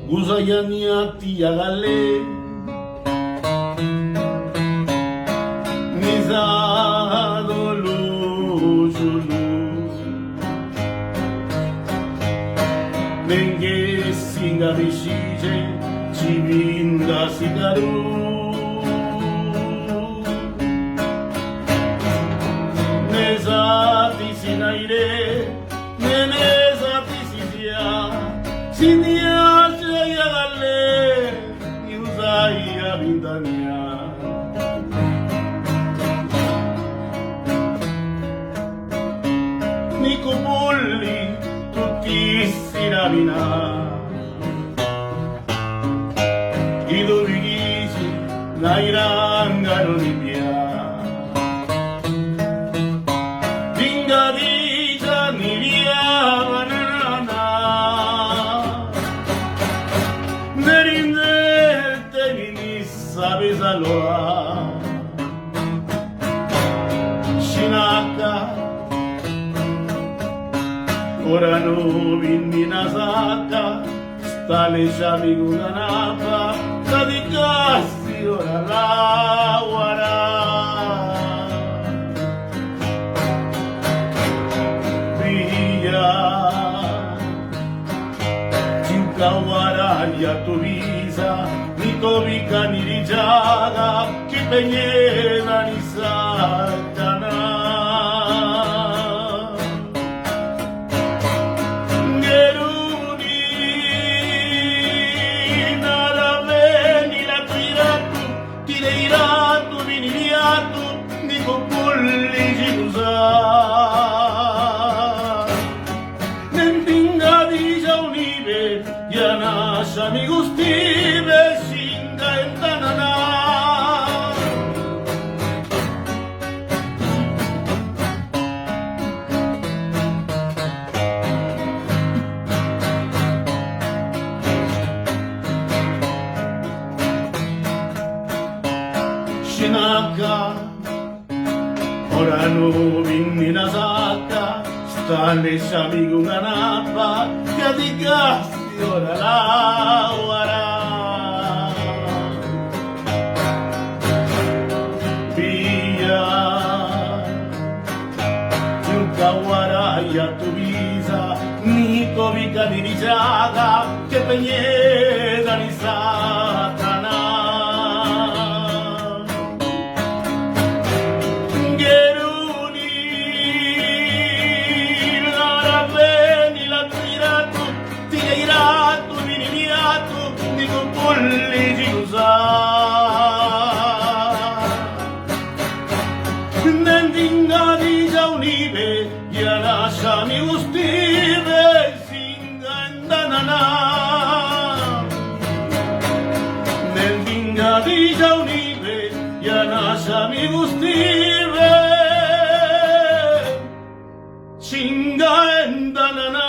Guzaiania tiagale Nizadolu Julu Nenge singa bishije Chibinda sigaru Nezati sinaire Nenezati sidia Sindia Yuzaya Bindania Nikupulli tutti siravina Idu bigisi nairanga nonibia Dinga dija niria banana Nerinde sabes aloha Shinaka Orano binni nazaka Stale shami guganapa Kadikasi orala wara Villa Chinkawara ya tu visa Nitovika nirijaga kipenyena ni satana Ngeruni naraveni la tuiratu tireiratu viniliatu nikopulli jiruza Nempinga dija unive yanasha mi gustive Shinaka Orano binni nazaka Stale shami guganapa Kadikasi orala wara Villa Chinkawara ya tu visa Nitovika dirijaga Que peñeda ni satana Nendinga dija unive yanasha mi gustive singa endanana Nendinga dija unive yanasha mi gustive singa endanana